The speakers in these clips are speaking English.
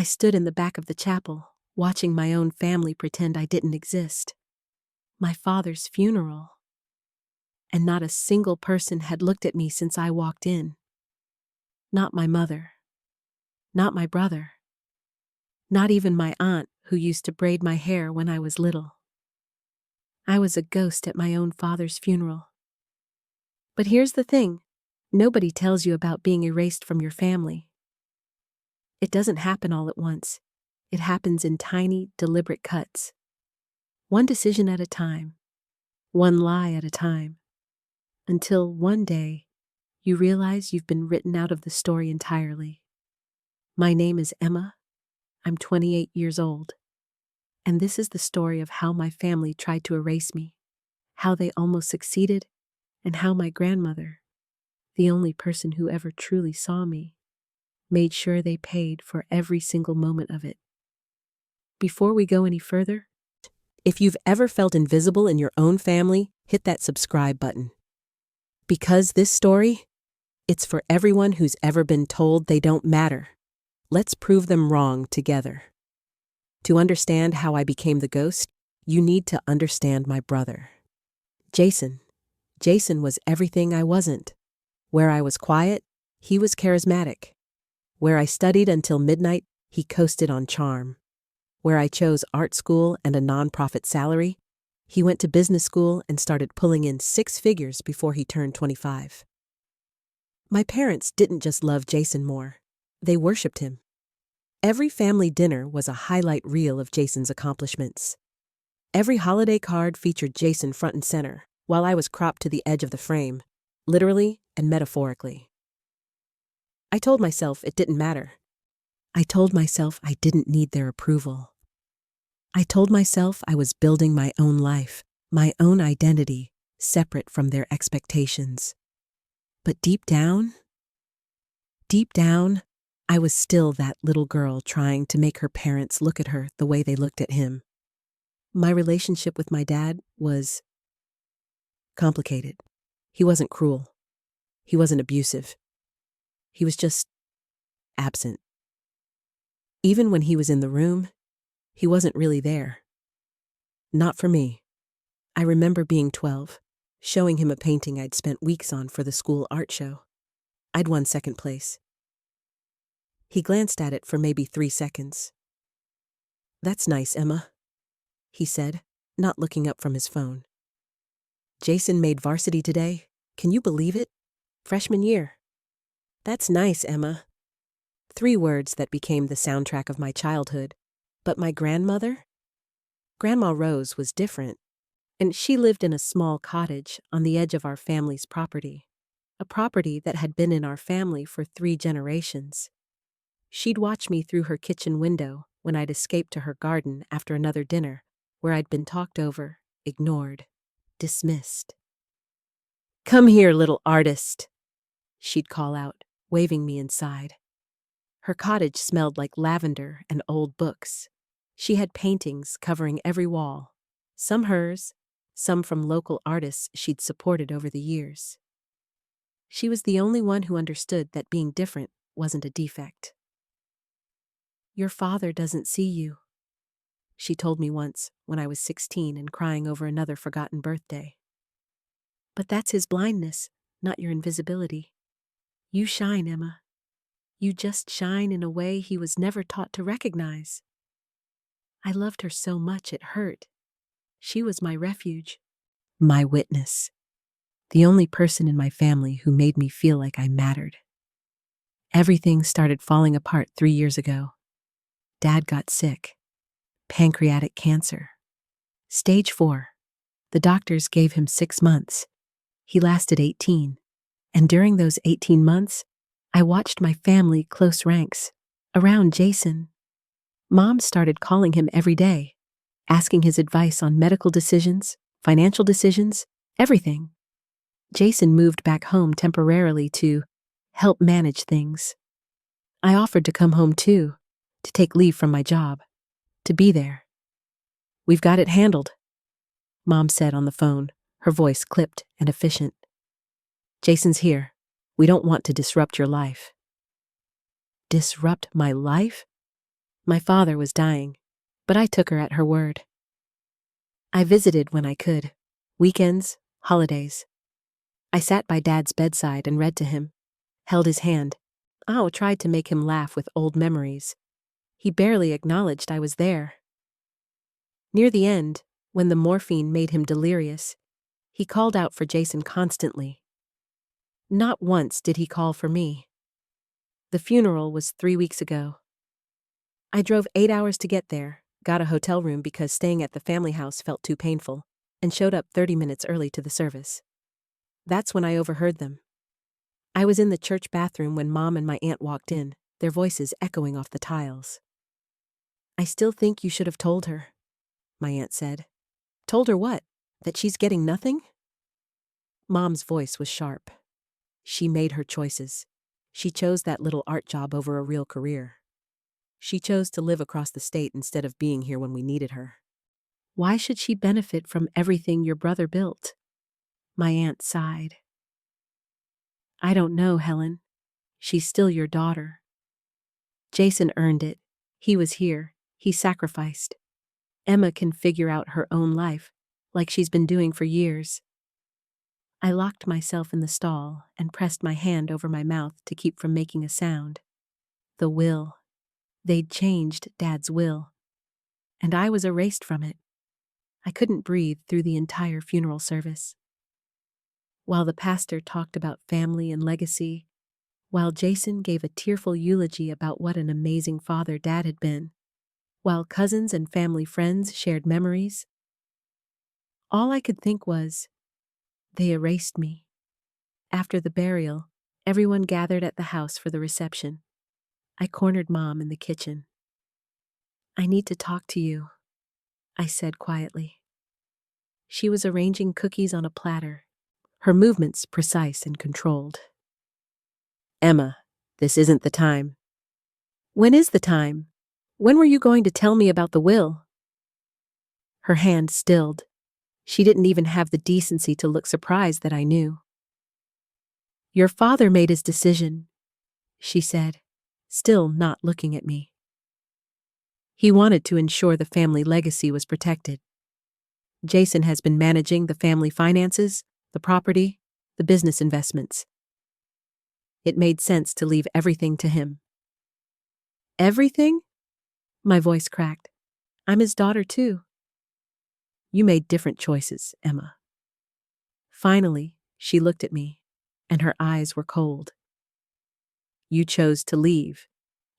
I stood in the back of the chapel, watching my own family pretend I didn't exist. My father's funeral. And not a single person had looked at me since I walked in. Not my mother. Not my brother. Not even my aunt, who used to braid my hair when I was little. I was a ghost at my own father's funeral. But here's the thing. Nobody tells you about being erased from your family. It doesn't happen all at once. It happens in tiny, deliberate cuts. One decision at a time. One lie at a time. Until one day, you realize you've been written out of the story entirely. My name is Emma. I'm 28 years old. And this is the story of how my family tried to erase me, how they almost succeeded, and how my grandmother, the only person who ever truly saw me, made sure they paid for every single moment of it. Before we go any further, if you've ever felt invisible in your own family, hit that subscribe button. Because this story, it's for everyone who's ever been told they don't matter. Let's prove them wrong together. To understand how I became the ghost, you need to understand my brother. Jason. Jason was everything I wasn't. Where I was quiet, he was charismatic. Where I studied until midnight, he coasted on charm. Where I chose art school and a nonprofit salary, he went to business school and started pulling in 6 figures before he turned 25. My parents didn't just love Jason more, they worshipped him. Every family dinner was a highlight reel of Jason's accomplishments. Every holiday card featured Jason front and center, while I was cropped to the edge of the frame, literally and metaphorically. I told myself it didn't matter. I told myself I didn't need their approval. I told myself I was building my own life, my own identity, separate from their expectations. But deep down, I was still that little girl trying to make her parents look at her the way they looked at him. My relationship with my dad was complicated. He wasn't cruel. He wasn't abusive. He was just absent. Even when he was in the room, he wasn't really there. Not for me. I remember being 12, showing him a painting I'd spent weeks on for the school art show. I'd won second place. He glanced at it for maybe 3 seconds. "That's nice, Emma," he said, not looking up from his phone. "Jason made varsity today. Can you believe it? Freshman year." "That's nice, Emma." 3 words that became the soundtrack of my childhood. But my grandmother? Grandma Rose was different, and she lived in a small cottage on the edge of our family's property, a property that had been in our family for 3 generations. She'd watch me through her kitchen window when I'd escaped to her garden after another dinner where I'd been talked over, ignored, dismissed. "Come here, little artist," she'd call out, waving me inside. Her cottage smelled like lavender and old books. She had paintings covering every wall, some hers, some from local artists she'd supported over the years. She was the only one who understood that being different wasn't a defect. "Your father doesn't see you," she told me once when I was 16 and crying over another forgotten birthday. "But that's his blindness, not your invisibility. You shine, Emma. You just shine in a way he was never taught to recognize." I loved her so much it hurt. She was my refuge, my witness, the only person in my family who made me feel like I mattered. Everything started falling apart 3 years ago. Dad got sick. Pancreatic cancer. Stage 4. The doctors gave him 6 months. He lasted 18. And during those 18 months, I watched my family close ranks, around Jason. Mom started calling him every day, asking his advice on medical decisions, financial decisions, everything. Jason moved back home temporarily to help manage things. I offered to come home too, to take leave from my job, to be there. "We've got it handled," Mom said on the phone, her voice clipped and efficient. "Jason's here. We don't want to disrupt your life." Disrupt my life? My father was dying, but I took her at her word. I visited when I could. Weekends, holidays. I sat by Dad's bedside and read to him, held his hand. Tried to make him laugh with old memories. He barely acknowledged I was there. Near the end, when the morphine made him delirious, he called out for Jason constantly. Not once did he call for me. The funeral was 3 weeks ago. I drove 8 hours to get there, got a hotel room because staying at the family house felt too painful, and showed up 30 minutes early to the service. That's when I overheard them. I was in the church bathroom when Mom and my aunt walked in, their voices echoing off the tiles. I still think you should have told her, my aunt said. Told her what? That she's getting nothing? Mom's voice was sharp. She made her choices. She chose that little art job over a real career. She chose to live across the state instead of being here when we needed her. Why should she benefit from everything your brother built? My aunt sighed. I don't know, Helen. She's still your daughter. Jason earned it. He was here. He sacrificed. Emma can figure out her own life, like she's been doing for years. I locked myself in the stall and pressed my hand over my mouth to keep from making a sound. The will. They'd changed Dad's will, and I was erased from it. I couldn't breathe through the entire funeral service. While the pastor talked about family and legacy, while Jason gave a tearful eulogy about what an amazing father Dad had been, while cousins and family friends shared memories, all I could think was, they erased me. After the burial, everyone gathered at the house for the reception. I cornered Mom in the kitchen. I need to talk to you, I said quietly. She was arranging cookies on a platter, her movements precise and controlled. Emma, this isn't the time. When is the time? When were you going to tell me about the will? Her hand stilled. She didn't even have the decency to look surprised that I knew. Your father made his decision, she said, still not looking at me. He wanted to ensure the family legacy was protected. Jason has been managing the family finances, the property, the business investments. It made sense to leave everything to him. Everything? My voice cracked. I'm his daughter too. You made different choices, Emma. Finally, she looked at me, and her eyes were cold. You chose to leave.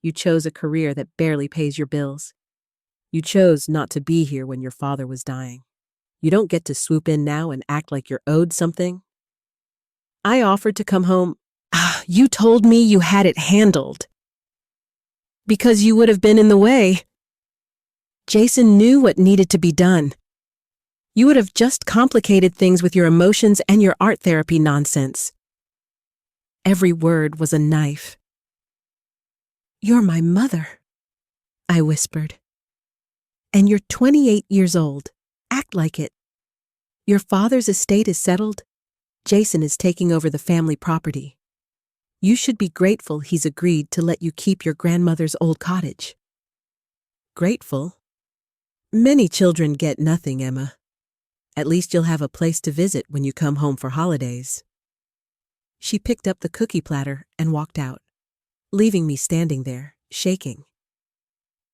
You chose a career that barely pays your bills. You chose not to be here when your father was dying. You don't get to swoop in now and act like you're owed something. I offered to come home. You told me you had it handled. Because you would have been in the way. Jason knew what needed to be done. You would have just complicated things with your emotions and your art therapy nonsense. Every word was a knife. You're my mother, I whispered. And you're 28 years old. Act like it. Your father's estate is settled. Jason is taking over the family property. You should be grateful he's agreed to let you keep your grandmother's old cottage. Grateful? Many children get nothing, Emma. At least you'll have a place to visit when you come home for holidays. She picked up the cookie platter and walked out, leaving me standing there, shaking.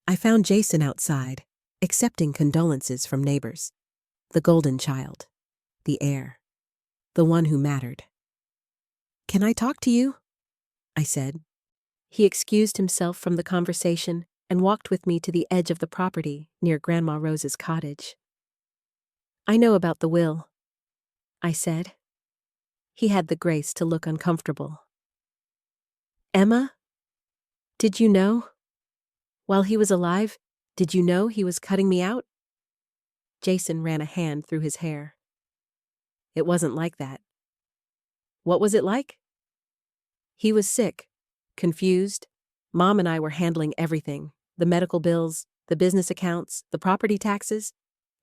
I found Jason outside, accepting condolences from neighbors. The golden child. The heir. The one who mattered. Can I talk to you? I said. He excused himself from the conversation and walked with me to the edge of the property near Grandma Rose's cottage. I know about the will, I said. He had the grace to look uncomfortable. Emma? Did you know? While he was alive, did you know he was cutting me out? Jason ran a hand through his hair. It wasn't like that. What was it like? He was sick, confused. Mom and I were handling everything, the medical bills, the business accounts, the property taxes.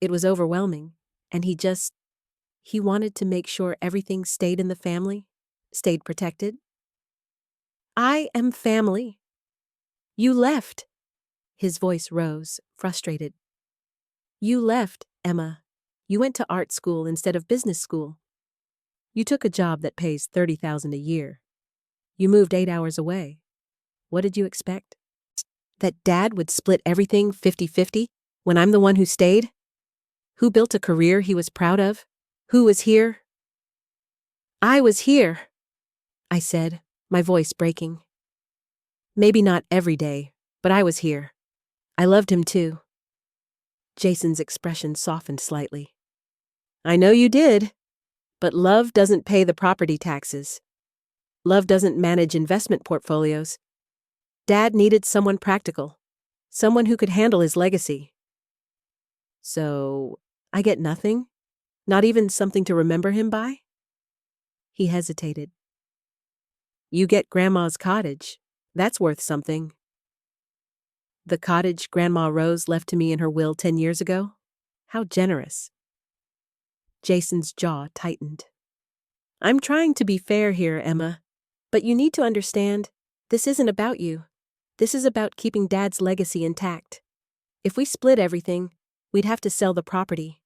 It was overwhelming, and he wanted to make sure everything stayed in the family, stayed protected. I am family. You left. His voice rose, frustrated. You left, Emma. You went to art school instead of business school. You took a job that pays $30,000 a year. You moved 8 hours away. What did you expect? That Dad would split everything 50-50 when I'm the one who stayed? Who built a career he was proud of? Who was here? I was here, I said, my voice breaking. Maybe not every day, but I was here. I loved him too. Jason's expression softened slightly. I know you did, but love doesn't pay the property taxes. Love doesn't manage investment portfolios. Dad needed someone practical, someone who could handle his legacy. So, I get nothing? Not even something to remember him by? He hesitated. You get Grandma's cottage. That's worth something. The cottage Grandma Rose left to me in her will 10 years ago? How generous. Jason's jaw tightened. I'm trying to be fair here, Emma, but you need to understand, this isn't about you. This is about keeping Dad's legacy intact. If we split everything, we'd have to sell the property,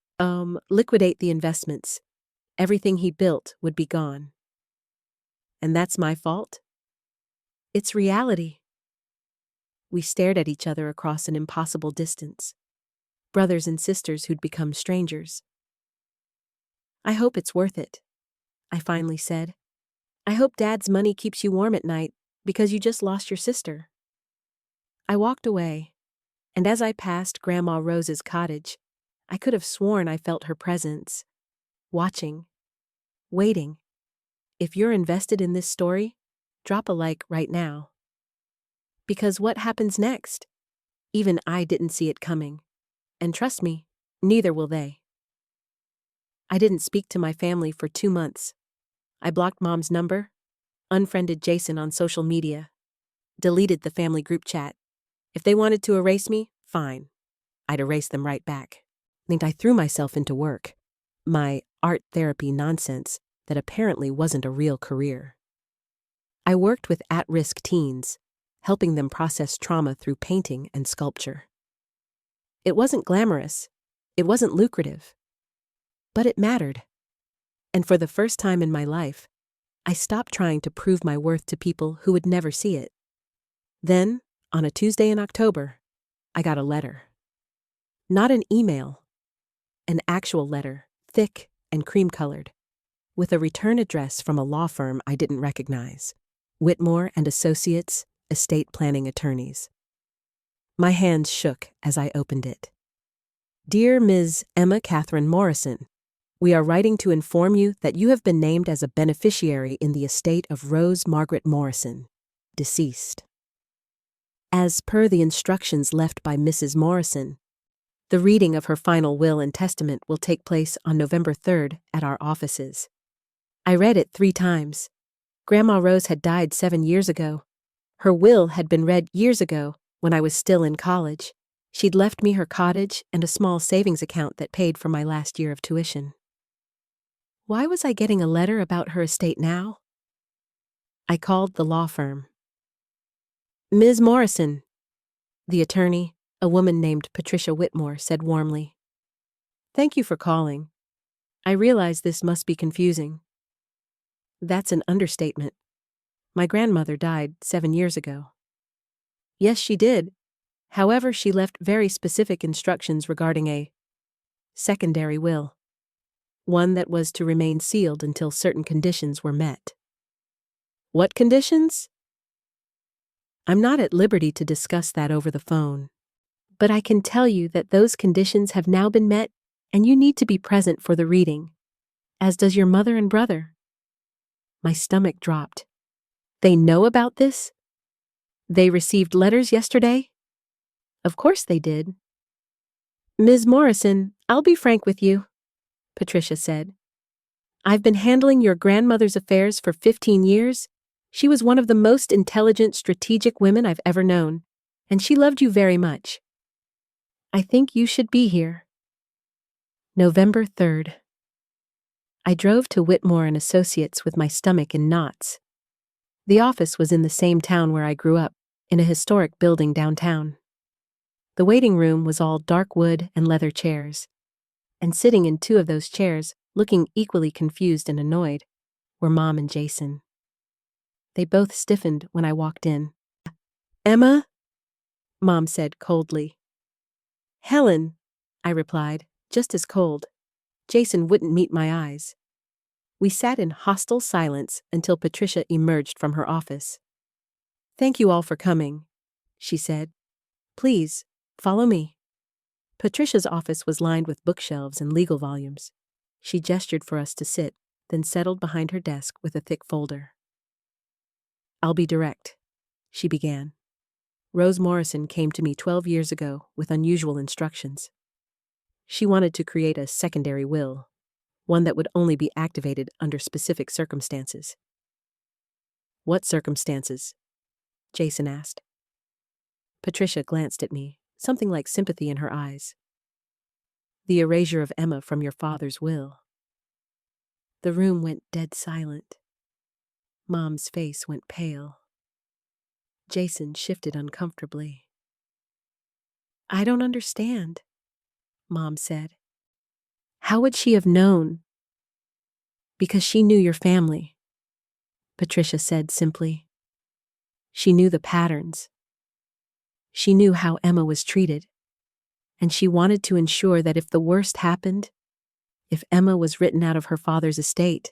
liquidate the investments. Everything he built would be gone. And that's my fault? It's reality. We stared at each other across an impossible distance. Brothers and sisters who'd become strangers. I hope it's worth it, I finally said. I hope Dad's money keeps you warm at night because you just lost your sister. I walked away, and as I passed Grandma Rose's cottage, I could have sworn I felt her presence, watching, waiting. If you're invested in this story, drop a like right now. Because what happens next? Even I didn't see it coming. And trust me, neither will they. I didn't speak to my family for 2 months. I blocked Mom's number, unfriended Jason on social media, deleted the family group chat. If they wanted to erase me, fine. I'd erase them right back. And I threw myself into work. My art therapy nonsense that apparently wasn't a real career. I worked with at-risk teens, helping them process trauma through painting and sculpture. It wasn't glamorous. It wasn't lucrative. But it mattered. And for the first time in my life, I stopped trying to prove my worth to people who would never see it. Then, on a Tuesday in October, I got a letter. Not an email. An actual letter, thick and cream-colored, with a return address from a law firm I didn't recognize. Whitmore and Associates, estate planning attorneys. My hands shook as I opened it. Dear Ms. Emma Catherine Morrison, we are writing to inform you that you have been named as a beneficiary in the estate of Rose Margaret Morrison, deceased. As per the instructions left by Mrs. Morrison, the reading of her final will and testament will take place on November 3rd at our offices. I read it 3 times. Grandma Rose had died 7 years ago. Her will had been read years ago when I was still in college. She'd left me her cottage and a small savings account that paid for my last year of tuition. Why was I getting a letter about her estate now? I called the law firm. Ms. Morrison, the attorney, a woman named Patricia Whitmore, said warmly. Thank you for calling. I realize this must be confusing. That's an understatement. My grandmother died 7 years ago. Yes, she did. However, she left very specific instructions regarding a secondary will, one that was to remain sealed until certain conditions were met. What conditions? I'm not at liberty to discuss that over the phone, but I can tell you that those conditions have now been met and you need to be present for the reading, as does your mother and brother. My stomach dropped. They know about this? They received letters yesterday? Of course they did. Ms. Morrison, I'll be frank with you, Patricia said. I've been handling your grandmother's affairs for 15 years. She was one of the most intelligent, strategic women I've ever known, and she loved you very much. I think you should be here. November 3rd. I drove to Whitmore and Associates with my stomach in knots. The office was in the same town where I grew up, in a historic building downtown. The waiting room was all dark wood and leather chairs, and sitting in two of those chairs, looking equally confused and annoyed, were Mom and Jason. They both stiffened when I walked in. "Emma?" Mom said coldly. "Helen," I replied, just as cold. Jason wouldn't meet my eyes. We sat in hostile silence until Patricia emerged from her office. "Thank you all for coming," she said. "Please, follow me." Patricia's office was lined with bookshelves and legal volumes. She gestured for us to sit, then settled behind her desk with a thick folder. "I'll be direct," she began. "Rose Morrison came to me 12 years ago with unusual instructions. She wanted to create a secondary will, one that would only be activated under specific circumstances." "What circumstances?" Jason asked. Patricia glanced at me, something like sympathy in her eyes. "The erasure of Emma from your father's will." The room went dead silent. Mom's face went pale. Jason shifted uncomfortably. "I don't understand," Mom said. "How would she have known?" "Because she knew your family," Patricia said simply. "She knew the patterns. She knew how Emma was treated, and she wanted to ensure that if the worst happened, if Emma was written out of her father's estate,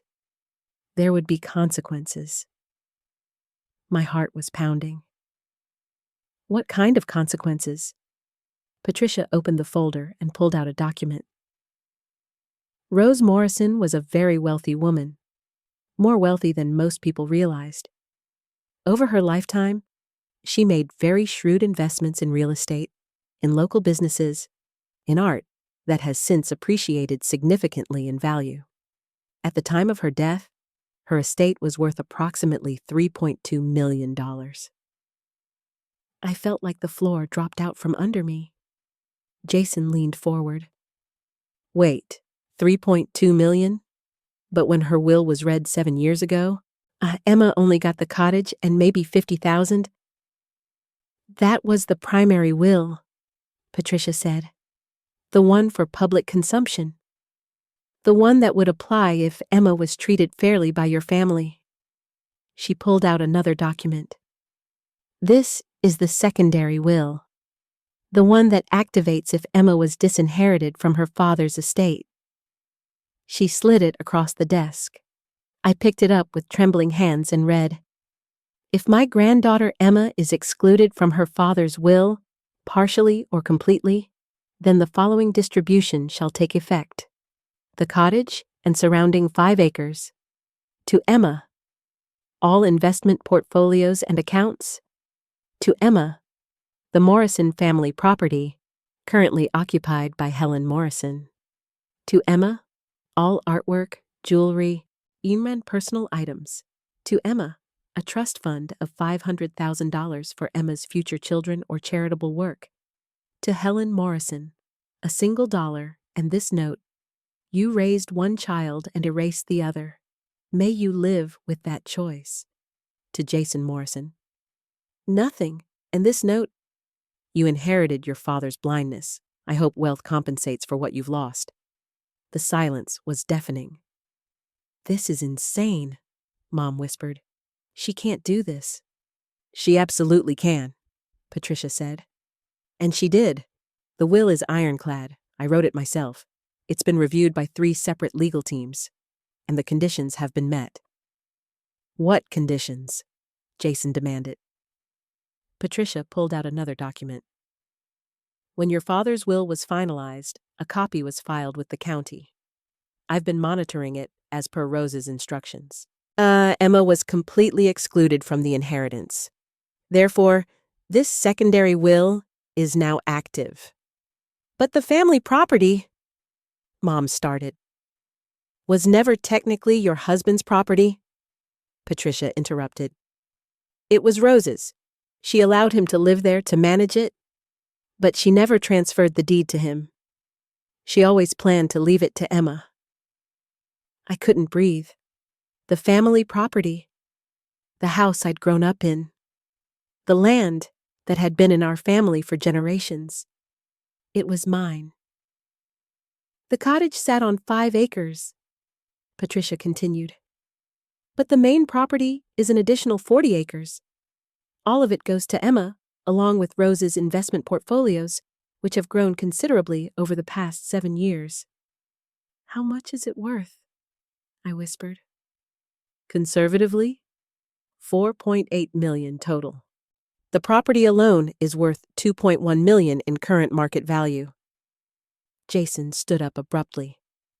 there would be consequences." My heart was pounding. "What kind of consequences?" Patricia opened the folder and pulled out a document. Rose Morrison was a very wealthy woman, more wealthy than most people realized. Over her lifetime, she made very shrewd investments in real estate, in local businesses, in art that has since appreciated significantly in value. At the time of her death, her estate was worth approximately $3.2 million. I felt like the floor dropped out from under me. Jason leaned forward. "Wait, 3.2 million? But when her will was read 7 years ago, Emma only got the cottage and maybe 50,000. "That was the primary will," Patricia said. "The one for public consumption. The one that would apply if Emma was treated fairly by your family." She pulled out another document. "This is the secondary will. The one that activates if Emma was disinherited from her father's estate." She slid it across the desk. I picked it up with trembling hands and read, "If my granddaughter Emma is excluded from her father's will, partially or completely, then the following distribution shall take effect. The cottage and surrounding 5 acres. To Emma. All investment portfolios and accounts. To Emma. The Morrison family property, currently occupied by Helen Morrison. To Emma. All artwork, jewelry, and personal items. To Emma. A trust fund of $500,000 for Emma's future children or charitable work. To Helen Morrison. A single dollar and this note. You raised one child and erased the other. May you live with that choice. To Jason Morrison. Nothing, and this note. You inherited your father's blindness. I hope wealth compensates for what you've lost." The silence was deafening. "This is insane," Mom whispered. "She can't do this." "She absolutely can," Patricia said. "And she did. The will is ironclad. I wrote it myself. It's been reviewed by 3 separate legal teams, and the conditions have been met." "What conditions?" Jason demanded. Patricia pulled out another document. "When your father's will was finalized, a copy was filed with the county. I've been monitoring it as per Rose's instructions. Emma was completely excluded from the inheritance. Therefore, this secondary will is now active." "But the family property," Mom started. "Was never technically your husband's property," Patricia interrupted. "It was Rose's. She allowed him to live there to manage it, but she never transferred the deed to him. She always planned to leave it to Emma." I couldn't breathe. The family property. The house I'd grown up in. The land that had been in our family for generations. It was mine. The cottage sat on 5 acres, Patricia continued. But the main property is an additional 40 acres. All of it goes to Emma, along with Rose's investment portfolios, which have grown considerably over the past 7 years. How much is it worth? I whispered. Conservatively, $4.8 million total. The property alone is worth $2.1 million in current market value. Jason stood up abruptly.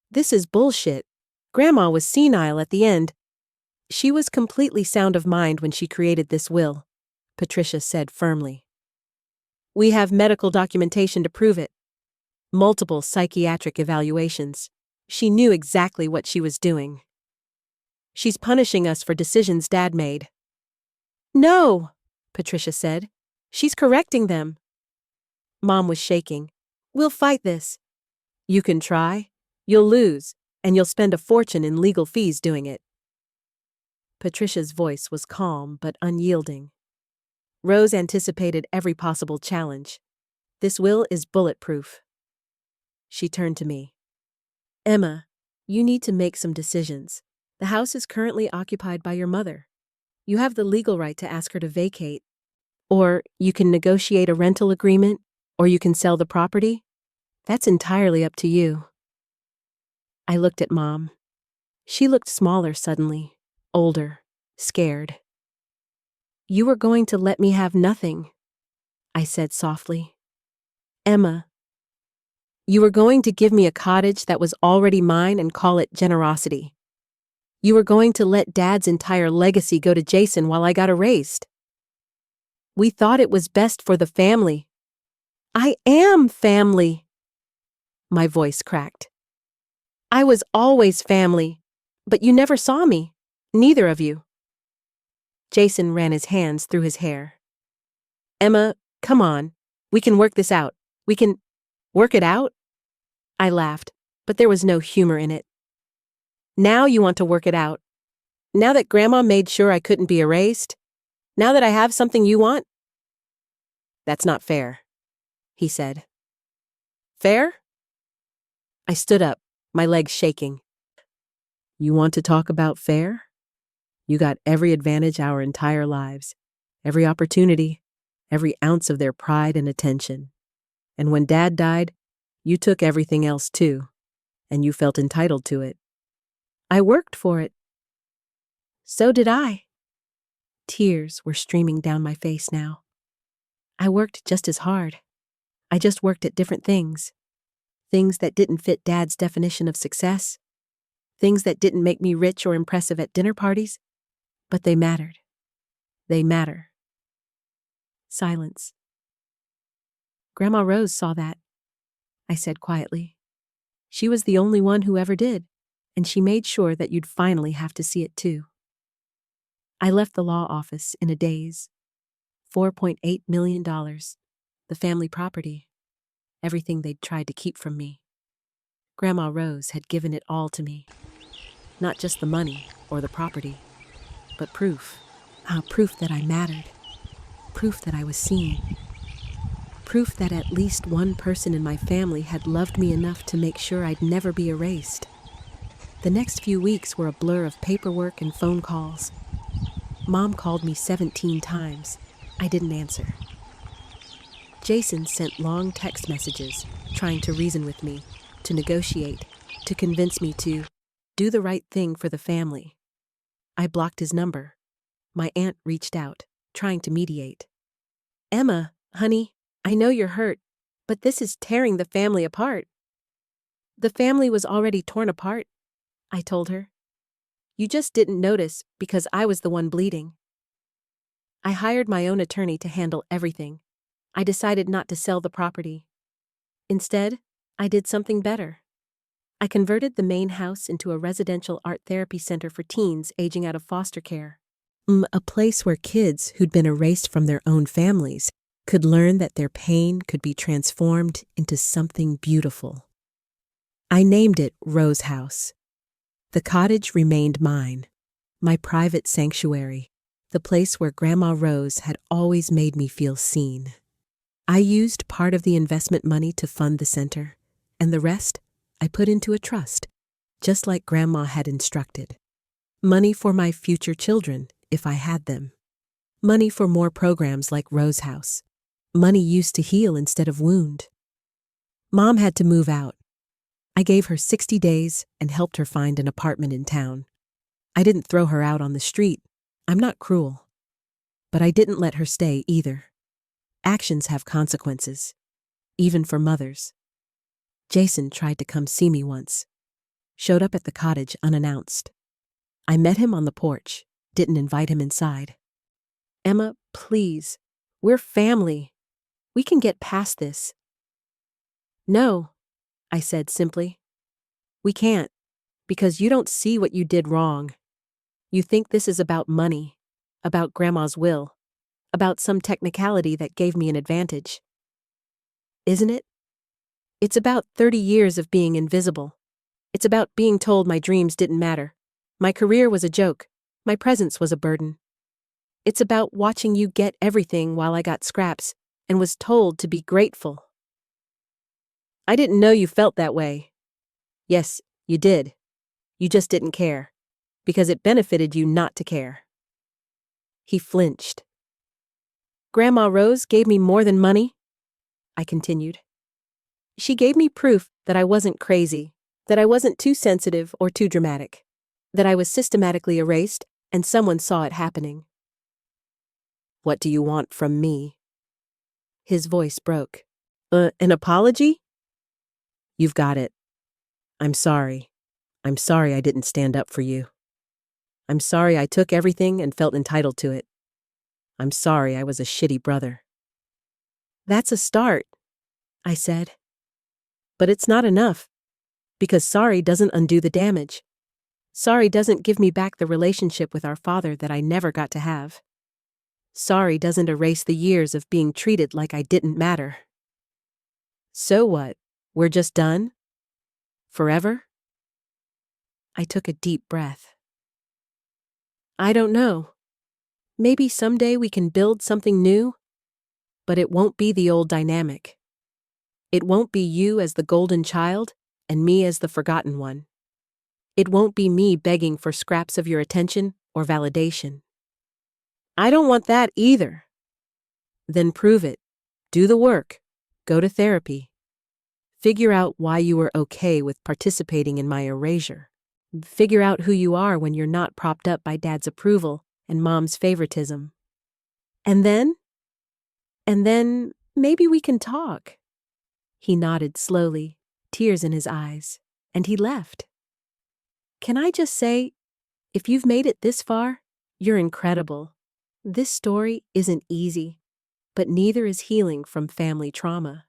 This is bullshit. Grandma was senile at the end. She was completely sound of mind when she created this will, Patricia said firmly. We have medical documentation to prove it. Multiple psychiatric evaluations. She knew exactly what she was doing. She's punishing us for decisions Dad made. No, Patricia said. She's correcting them. Mom was shaking. We'll fight this. You can try. You'll lose, and you'll spend a fortune in legal fees doing it. Patricia's voice was calm but unyielding. Rose anticipated every possible challenge. This will is bulletproof. She turned to me. Emma, you need to make some decisions. The house is currently occupied by your mother. You have the legal right to ask her to vacate. Or you can negotiate a rental agreement, or you can sell the property. That's entirely up to you. I looked at Mom. She looked smaller suddenly, older, scared. You were going to let me have nothing, I said softly. Emma, you were going to give me a cottage that was already mine and call it generosity. You were going to let Dad's entire legacy go to Jason while I got erased. We thought it was best for the family. I am family. My voice cracked. I was always family, but you never saw me, neither of you. Jason ran his hands through his hair. Emma, come on. We can work this out. We can work it out? I laughed, but there was no humor in it. Now you want to work it out. Now that Grandma made sure I couldn't be erased? Now that I have something you want? That's not fair, he said. Fair? I stood up, my legs shaking. You want to talk about fair? You got every advantage our entire lives, every opportunity, every ounce of their pride and attention. And when Dad died, you took everything else too, and you felt entitled to it. I worked for it. So did I. Tears were streaming down my face now. I worked just as hard. I just worked at different things. Things that didn't fit Dad's definition of success. Things that didn't make me rich or impressive at dinner parties. But they mattered. They matter. Silence. Grandma Rose saw that, I said quietly. She was the only one who ever did, and she made sure that you'd finally have to see it too. I left the law office in a daze. $4.8 million. The family property. Everything they'd tried to keep from me. Grandma Rose had given it all to me. Not just the money or the property, but proof. Proof that I mattered. Proof that I was seen. Proof that at least one person in my family had loved me enough to make sure I'd never be erased. The next few weeks were a blur of paperwork and phone calls. Mom called me 17 times. I didn't answer. Jason sent long text messages, trying to reason with me, to negotiate, to convince me to do the right thing for the family. I blocked his number. My aunt reached out, trying to mediate. Emma, honey, I know you're hurt, but this is tearing the family apart. The family was already torn apart, I told her. You just didn't notice because I was the one bleeding. I hired my own attorney to handle everything. I decided not to sell the property. Instead, I did something better. I converted the main house into a residential art therapy center for teens aging out of foster care. A place where kids who'd been erased from their own families could learn that their pain could be transformed into something beautiful. I named it Rose House. The cottage remained mine, my private sanctuary, the place where Grandma Rose had always made me feel seen. I used part of the investment money to fund the center, and the rest I put into a trust, just like Grandma had instructed. Money for my future children, if I had them. Money for more programs like Rose House. Money used to heal instead of wound. Mom had to move out. I gave her 60 days and helped her find an apartment in town. I didn't throw her out on the street. I'm not cruel. But I didn't let her stay either. Actions have consequences, even for mothers. Jason tried to come see me once. Showed up at the cottage unannounced. I met him on the porch, didn't invite him inside. Emma, please. We're family. We can get past this. No, I said simply. We can't, because you don't see what you did wrong. You think this is about money, about Grandma's will, about some technicality that gave me an advantage. Isn't it? It's about 30 years of being invisible. It's about being told my dreams didn't matter. My career was a joke. My presence was a burden. It's about watching you get everything while I got scraps and was told to be grateful. I didn't know you felt that way. Yes, you did. You just didn't care, because it benefited you not to care. He flinched. Grandma Rose gave me more than money, I continued. She gave me proof that I wasn't crazy, that I wasn't too sensitive or too dramatic, that I was systematically erased and someone saw it happening. What do you want from me? His voice broke. An apology? You've got it. I'm sorry. I'm sorry I didn't stand up for you. I'm sorry I took everything and felt entitled to it. I'm sorry I was a shitty brother. That's a start, I said. But it's not enough, because sorry doesn't undo the damage. Sorry doesn't give me back the relationship with our father that I never got to have. Sorry doesn't erase the years of being treated like I didn't matter. So what? We're just done? Forever? I took a deep breath. I don't know. Maybe someday we can build something new, but it won't be the old dynamic. It won't be you as the golden child and me as the forgotten one. It won't be me begging for scraps of your attention or validation. I don't want that either. Then prove it. Do the work. Go to therapy. Figure out why you were okay with participating in my erasure. Figure out who you are when you're not propped up by Dad's approval and Mom's favoritism. And then maybe we can talk. He nodded slowly, tears in his eyes, and he left. Can I just say, if you've made it this far, you're incredible. This story isn't easy, but neither is healing from family trauma.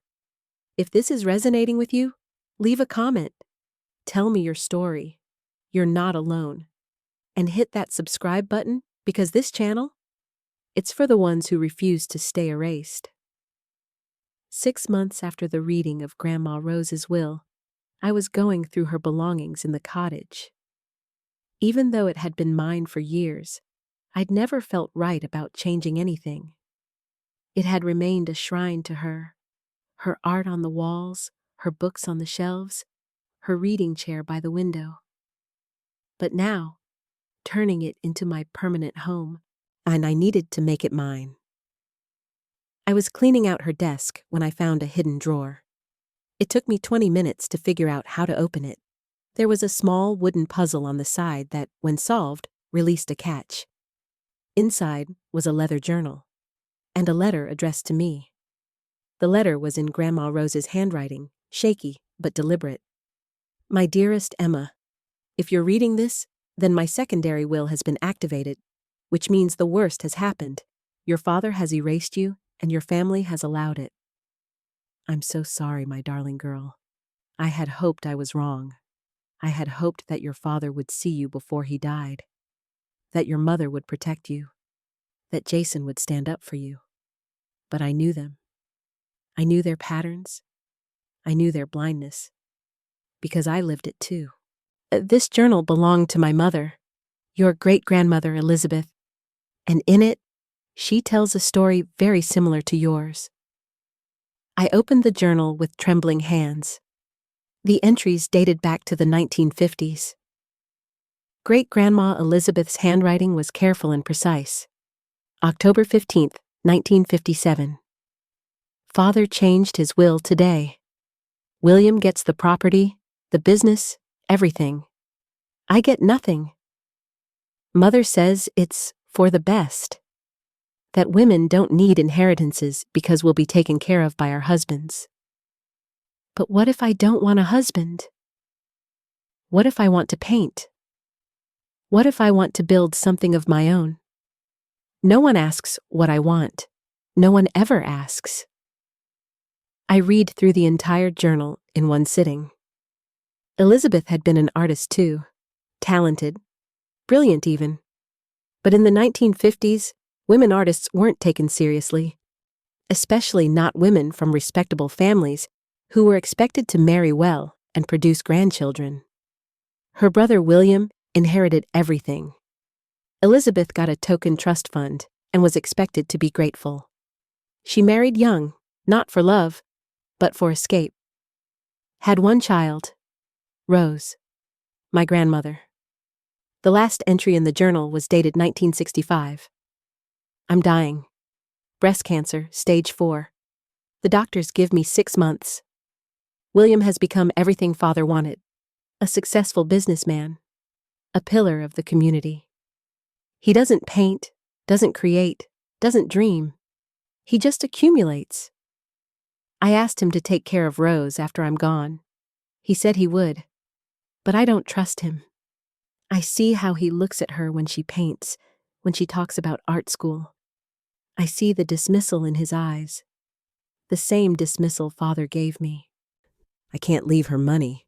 If this is resonating with you, leave a comment. Tell me your story. You're not alone. And hit that subscribe button, because this channel, it's for the ones who refuse to stay erased. 6 months after the reading of Grandma Rose's will, I was going through her belongings in the cottage. Even though it had been mine for years, I'd never felt right about changing anything. It had remained a shrine to her art on the walls, her books on the shelves, her reading chair by the window. But now, turning it into my permanent home, and I needed to make it mine. I was cleaning out her desk when I found a hidden drawer. It took me 20 minutes to figure out how to open it. There was a small wooden puzzle on the side that, when solved, released a catch. Inside was a leather journal, and a letter addressed to me. The letter was in Grandma Rose's handwriting, shaky but deliberate. My dearest Emma, if you're reading this, then my secondary will has been activated, which means the worst has happened. Your father has erased you, and your family has allowed it. I'm so sorry, my darling girl. I had hoped I was wrong. I had hoped that your father would see you before he died, that your mother would protect you, that Jason would stand up for you. But I knew them. I knew their patterns. I knew their blindness, because I lived it too. This journal belonged to my mother, your great-grandmother Elizabeth, and in it, she tells a story very similar to yours. I opened the journal with trembling hands. The entries dated back to the 1950s. Great-Grandma Elizabeth's handwriting was careful and precise. October 15th, 1957. Father changed his will today. William gets the property, the business, everything. I get nothing. Mother says it's for the best. That women don't need inheritances because we'll be taken care of by our husbands. But what if I don't want a husband? What if I want to paint? What if I want to build something of my own? No one asks what I want. No one ever asks. I read through the entire journal in one sitting. Elizabeth had been an artist too. Talented. Brilliant even. But in the 1950s, women artists weren't taken seriously. Especially not women from respectable families who were expected to marry well and produce grandchildren. Her brother William inherited everything. Elizabeth got a token trust fund and was expected to be grateful. She married young, not for love, but for escape. Had one child, Rose, my grandmother. The last entry in the journal was dated 1965. I'm dying. Breast cancer, stage 4. The doctors give me 6 months. William has become everything Father wanted. A successful businessman. A pillar of the community. He doesn't paint, doesn't create, doesn't dream. He just accumulates. I asked him to take care of Rose after I'm gone. He said he would. But I don't trust him. I see how he looks at her when she paints, when she talks about art school. I see the dismissal in his eyes. The same dismissal Father gave me. I can't leave her money.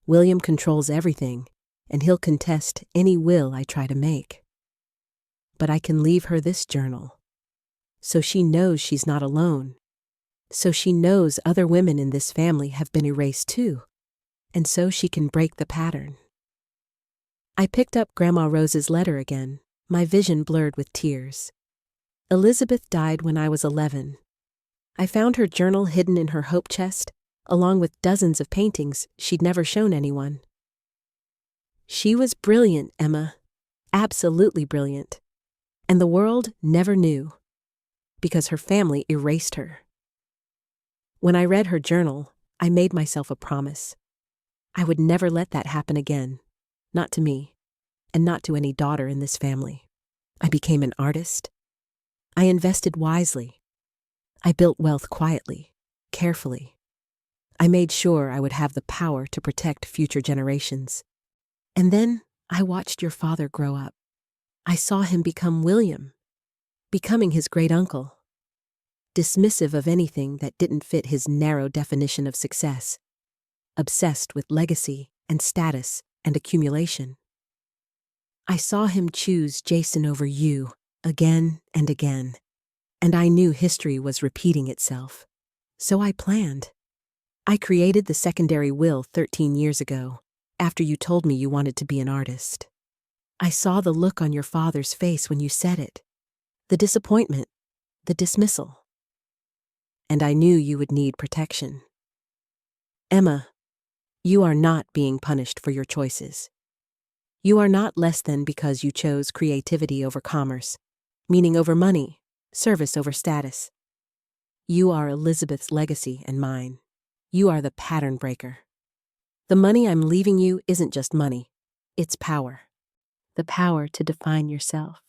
William controls everything, and he'll contest any will I try to make. But I can leave her this journal. So she knows she's not alone. So she knows other women in this family have been erased too. And so she can break the pattern. I picked up Grandma Rose's letter again, my vision blurred with tears. Elizabeth died when I was 11. I found her journal hidden in her hope chest, along with dozens of paintings she'd never shown anyone. She was brilliant, Emma. Absolutely brilliant. And the world never knew. Because her family erased her. When I read her journal, I made myself a promise. I would never let that happen again. Not to me, and not to any daughter in this family. I became an artist. I invested wisely. I built wealth quietly, carefully. I made sure I would have the power to protect future generations. And then I watched your father grow up. I saw him become William, becoming his great-uncle, dismissive of anything that didn't fit his narrow definition of success, obsessed with legacy and status and accumulation. I saw him choose Jason over you again and again, and I knew history was repeating itself. So I planned. I created the secondary will 13 years ago, after you told me you wanted to be an artist. I saw the look on your father's face when you said it, the disappointment, the dismissal. And I knew you would need protection. Emma, you are not being punished for your choices. You are not less than because you chose creativity over commerce, meaning over money, service over status. You are Elizabeth's legacy and mine. You are the pattern breaker. The money I'm leaving you isn't just money. It's power. The power to define yourself.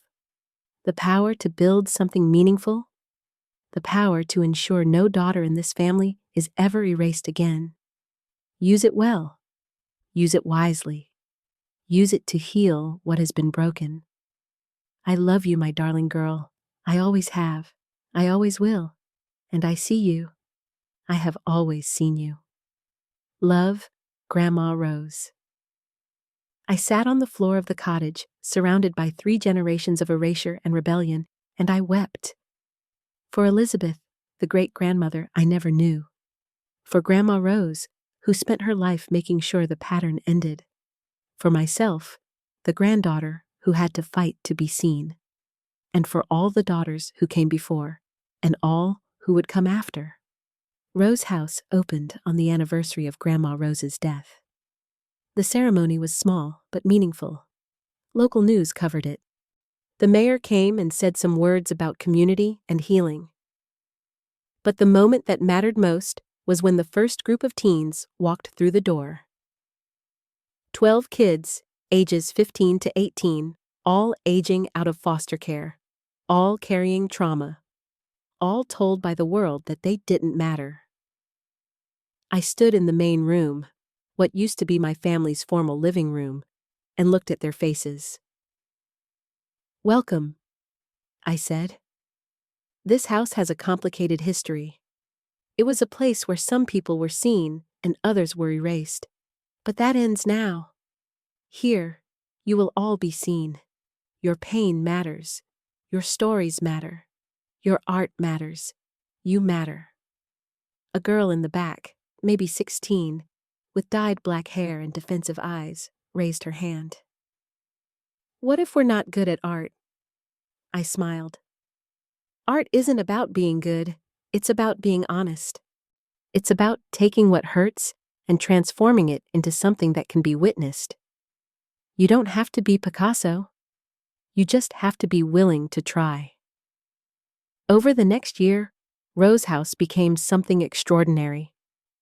The power to build something meaningful. The power to ensure no daughter in this family is ever erased again. Use it well. Use it wisely. Use it to heal what has been broken. I love you, my darling girl. I always have. I always will. And I see you. I have always seen you. Love, Grandma Rose. I sat on the floor of the cottage, surrounded by 3 generations of erasure and rebellion, and I wept. For Elizabeth, the great-grandmother I never knew. For Grandma Rose, who spent her life making sure the pattern ended. For myself, the granddaughter who had to fight to be seen. and for all the daughters who came before, and all who would come after. Rose House opened on the anniversary of Grandma Rose's death. The ceremony was small but meaningful. Local news covered it. The mayor came and said some words about community and healing. But the moment that mattered most was when the first group of teens walked through the door. 12 kids, ages 15 to 18, all aging out of foster care, all carrying trauma, all told by the world that they didn't matter. I stood in the main room, what used to be my family's formal living room, and looked at their faces. "Welcome," I said. "This house has a complicated history. It was a place where some people were seen and others were erased. But that ends now. Here, you will all be seen. Your pain matters. Your stories matter. Your art matters. You matter." A girl in the back, maybe 16, with dyed black hair and defensive eyes, raised her hand. "What if we're not good at art?" I smiled. "Art isn't about being good, it's about being honest. It's about taking what hurts and transforming it into something that can be witnessed. You don't have to be Picasso. You just have to be willing to try." Over the next year, Rose House became something extraordinary.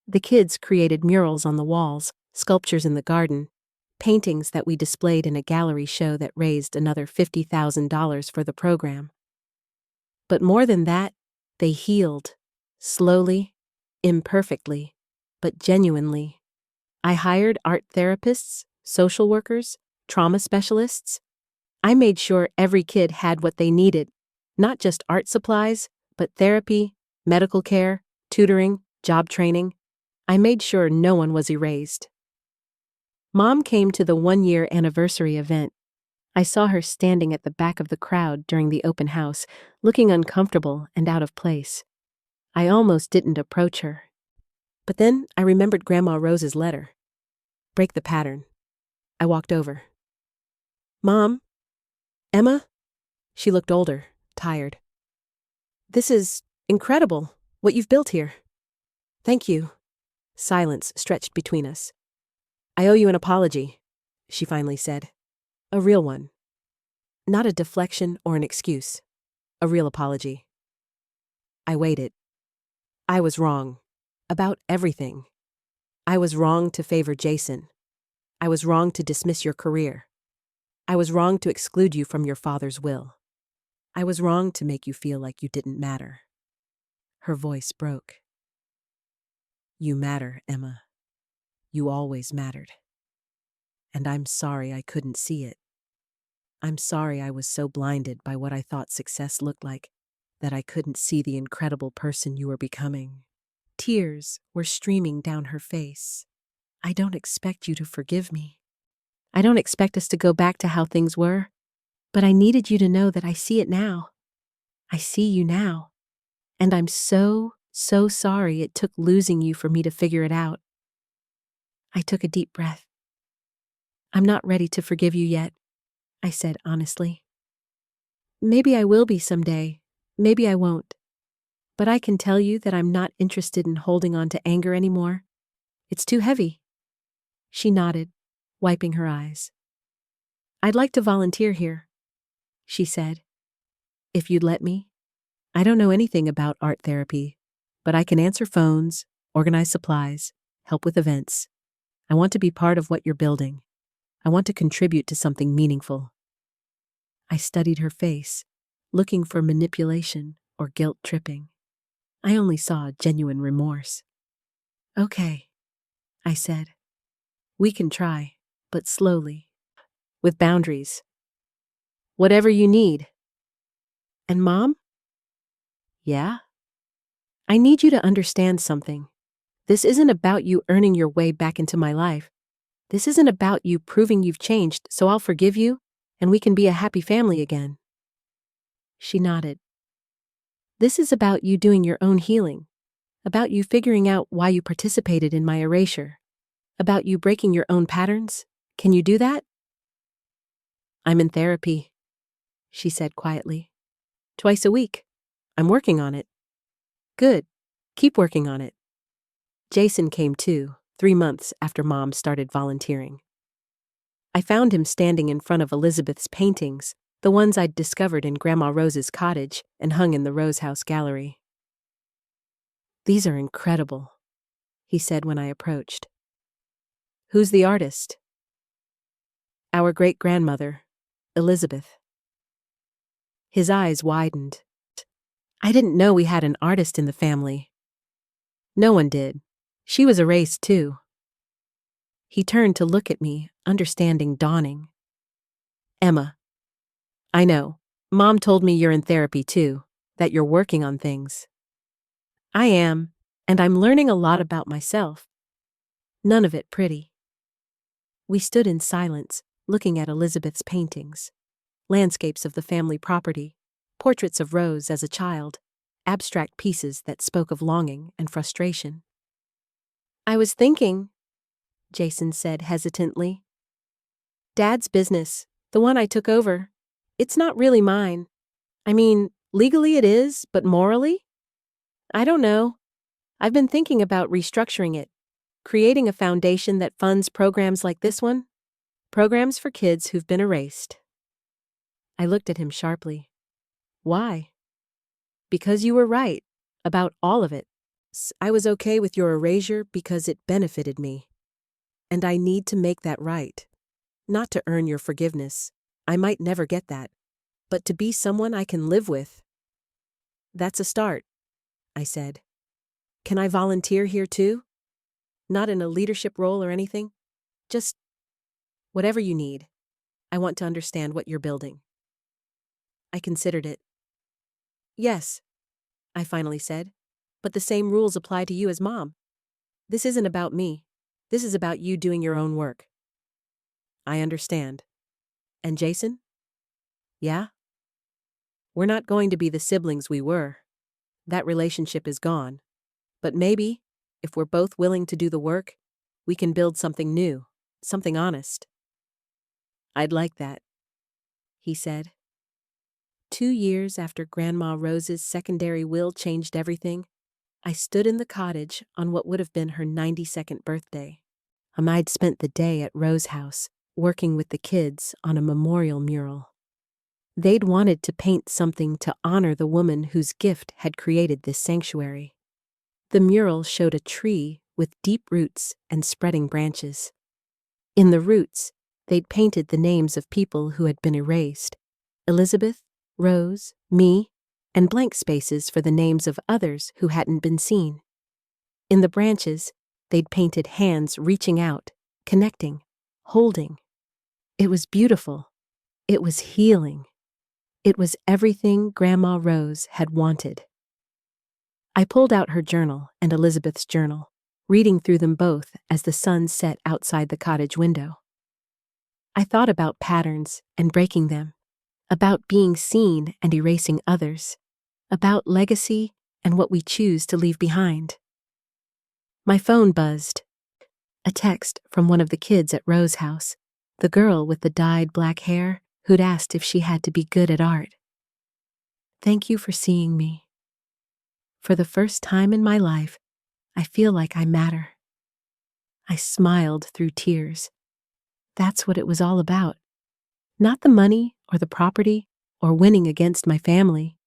The kids created murals on the walls, sculptures in the garden, paintings that we displayed in a gallery show that raised another $50,000 for the program. But more than that, they healed, slowly, imperfectly, but genuinely. I hired art therapists, social workers, trauma specialists. I made sure every kid had what they needed, not just art supplies, but therapy, medical care, tutoring, job training. I made sure no one was erased. Mom came to the 1-year anniversary event. I saw her standing at the back of the crowd during the open house, looking uncomfortable and out of place. I almost didn't approach her. But then I remembered Grandma Rose's letter. Break the pattern. I walked over. "Mom? Emma?" She looked older, tired. "This is incredible, what you've built here." "Thank you." Silence stretched between us. "I owe you an apology," she finally said. "A real one. Not a deflection or an excuse. A real apology." I waited. I was wrong. About everything. I was wrong to favor Jason. I was wrong to dismiss your career. I was wrong to exclude you from your father's will. I was wrong to make you feel like you didn't matter. Her voice broke. "You matter, Emma. You always mattered. And I'm sorry I couldn't see it. I'm sorry I was so blinded by what I thought success looked like that I couldn't see the incredible person you were becoming." Tears were streaming down her face. "I don't expect you to forgive me. I don't expect us to go back to how things were, but I needed you to know that I see it now. I see you now. And I'm so sorry it took losing you for me to figure it out." I took a deep breath. "I'm not ready to forgive you yet," I said honestly. "Maybe I will be someday. Maybe I won't. But I can tell you that I'm not interested in holding on to anger anymore. It's too heavy." She nodded, wiping her eyes. "I'd like to volunteer here," she said. "If you'd let me. I don't know anything about art therapy, but I can answer phones, organize supplies, help with events. I want to be part of what you're building. I want to contribute to something meaningful." I studied her face, looking for manipulation or guilt tripping. I only saw genuine remorse. "Okay," I said. "We can try, but slowly, with boundaries. Whatever you need." "And Mom?" "Yeah? I need you to understand something. This isn't about you earning your way back into my life. This isn't about you proving you've changed so I'll forgive you and we can be a happy family again." She nodded. "This is about you doing your own healing, about you figuring out why you participated in my erasure, about you breaking your own patterns. Can you do that?" "I'm in therapy," she said quietly. Twice a week. I'm working on it. Good. Keep working on it. Jason came too, 3 months after Mom started volunteering. I found him standing in front of Elizabeth's paintings, the ones I'd discovered in Grandma Rose's cottage and hung in the Rose House gallery. "These are incredible," he said when I approached. "Who's the artist?" "Our great-grandmother, Elizabeth." His eyes widened. "I didn't know we had an artist in the family." "No one did. She was erased too." He turned to look at me, understanding dawning. "Emma, I know. Mom told me you're in therapy too, that you're working on things." "I am, and I'm learning a lot about myself. None of it pretty." We stood in silence, looking at Elizabeth's paintings. Landscapes of the family property, portraits of Rose as a child, abstract pieces that spoke of longing and frustration. "I was thinking," Jason said hesitantly. "Dad's business, the one I took over, it's not really mine. I mean, legally it is, but morally? I don't know. I've been thinking about restructuring it, creating a foundation that funds programs like this one, programs for kids who've been erased." I looked at him sharply. "Why?" "Because you were right, about all of it. I was okay with your erasure because it benefited me. And I need to make that right. Not to earn your forgiveness. I might never get that. But to be someone I can live with." "That's a start," I said. "Can I volunteer here too? Not in a leadership role or anything. Just whatever you need. I want to understand what you're building." I considered it. "Yes," I finally said, "but the same rules apply to you as Mom. This isn't about me. This is about you doing your own work." "I understand. And Jason?" "Yeah? We're not going to be the siblings we were. That relationship is gone. But maybe, if we're both willing to do the work, we can build something new, something honest." "I'd like that," he said. 2 years after Grandma Rose's secondary will changed everything, I stood in the cottage on what would have been her 92nd birthday. I'd spent the day at Rose House, working with the kids on a memorial mural. They'd wanted to paint something to honor the woman whose gift had created this sanctuary. The mural showed a tree with deep roots and spreading branches. In the roots, they'd painted the names of people who had been erased: Elizabeth, Rose, me, and blank spaces for the names of others who hadn't been seen. In the branches, they'd painted hands reaching out, connecting, holding. It was beautiful. It was healing. It was everything Grandma Rose had wanted. I pulled out her journal and Elizabeth's journal, reading through them both as the sun set outside the cottage window. I thought about patterns and breaking them, about being seen and erasing others, about legacy and what we choose to leave behind. My phone buzzed. A text from one of the kids at Rose House, the girl with the dyed black hair who'd asked if she had to be good at art. "Thank you for seeing me. For the first time in my life, I feel like I matter." I smiled through tears. That's what it was all about. Not the money or the property or winning against my family.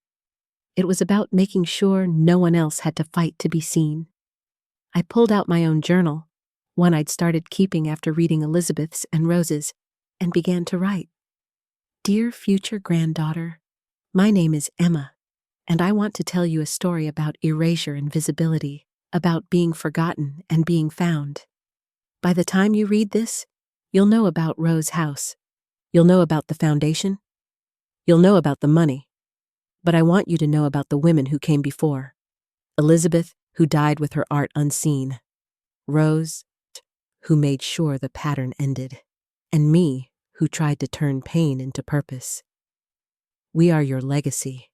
It was about making sure no one else had to fight to be seen. I pulled out my own journal, one I'd started keeping after reading Elizabeth's and Rose's, and began to write. "Dear future granddaughter, my name is Emma, and I want to tell you a story about erasure and visibility, about being forgotten and being found. By the time you read this, you'll know about Rose House. You'll know about the foundation. You'll know about the money. But I want you to know about the women who came before. Elizabeth, who died with her art unseen. Rose, who made sure the pattern ended. And me, who tried to turn pain into purpose. We are your legacy.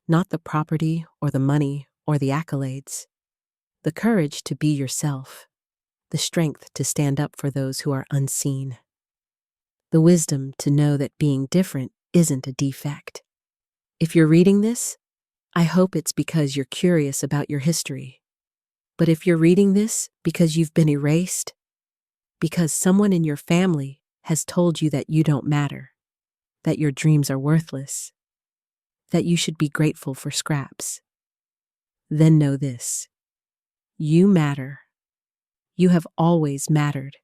Not the property or the money or the accolades. The courage to be yourself. The strength to stand up for those who are unseen. The wisdom to know that being different isn't a defect. If you're reading this, I hope it's because you're curious about your history. But if you're reading this because you've been erased, because someone in your family has told you that you don't matter, that your dreams are worthless, that you should be grateful for scraps, then know this: you matter. You have always mattered,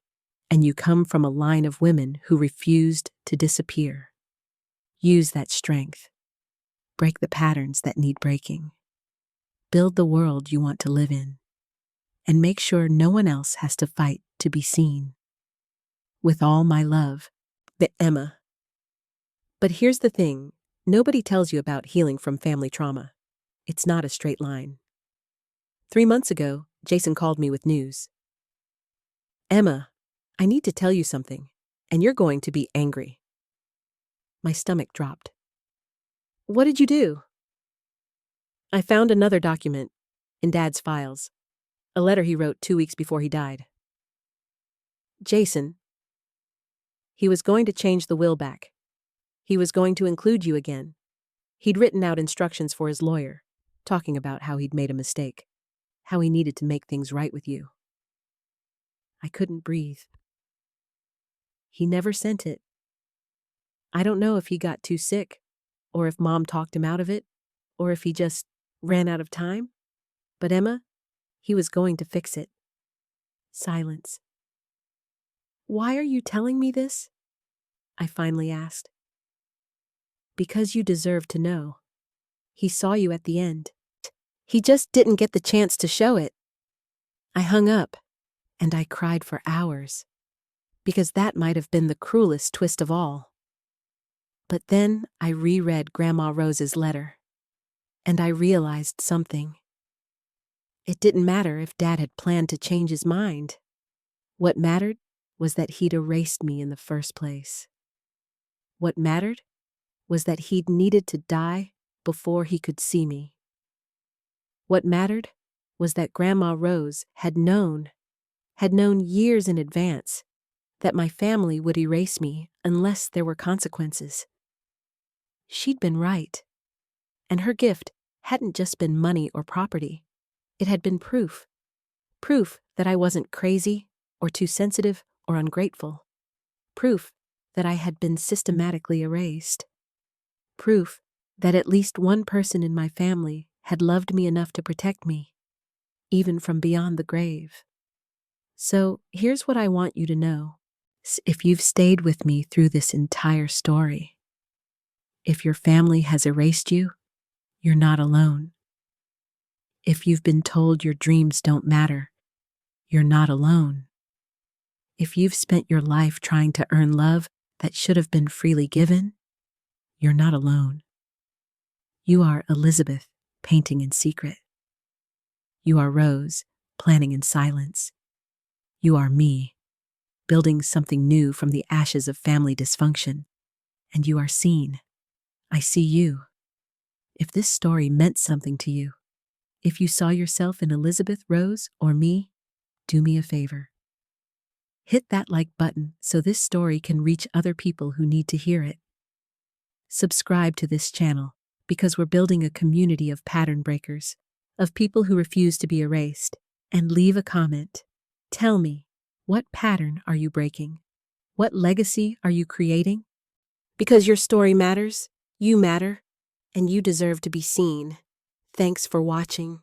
and you come from a line of women who refused to disappear. Use that strength. Break the patterns that need breaking. Build the world you want to live in. And make sure no one else has to fight to be seen. With all my love, Emma. But here's the thing: nobody tells you about healing from family trauma. It's not a straight line. 3 months ago, Jason called me with news. Emma, I need to tell you something, and you're going to be angry. My stomach dropped. What did you do? I found another document in Dad's files, a letter he wrote 2 weeks before he died. Jason, he was going to change the will back. He was going to include you again. He'd written out instructions for his lawyer, talking about how he'd made a mistake, how he needed to make things right with you. I couldn't breathe. He never sent it. I don't know if he got too sick, or if Mom talked him out of it, or if he just ran out of time. But Emma, he was going to fix it. Silence. Why are you telling me this? I finally asked. Because you deserve to know. He saw you at the end. He just didn't get the chance to show it. I hung up, and I cried for hours, because that might have been the cruelest twist of all. But then I reread Grandma Rose's letter, and I realized something. It didn't matter if Dad had planned to change his mind. What mattered was that he'd erased me in the first place. What mattered was that he'd needed to die before he could see me. What mattered was that Grandma Rose had known years in advance, that my family would erase me unless there were consequences. She'd been right, and her gift hadn't just been money or property. It had been proof that I wasn't crazy or too sensitive or ungrateful, proof that I had been systematically erased, proof that at least one person in my family had loved me enough to protect me, even from beyond the grave. So here's what I want you to know. If you've stayed with me through this entire story, if your family has erased you, you're not alone. If you've been told your dreams don't matter, you're not alone. If you've spent your life trying to earn love that should have been freely given, you're not alone. You are Elizabeth, painting in secret. You are Rose, planning in silence. You are me, building something new from the ashes of family dysfunction. And you are seen. I see you. If this story meant something to you, if you saw yourself in Elizabeth, Rose, or me, do me a favor. Hit that like button so this story can reach other people who need to hear it. Subscribe to this channel because we're building a community of pattern breakers, of people who refuse to be erased. And leave a comment. Tell me, what pattern are you breaking? What legacy are you creating? Because your story matters, you matter, and you deserve to be seen. Thanks for watching.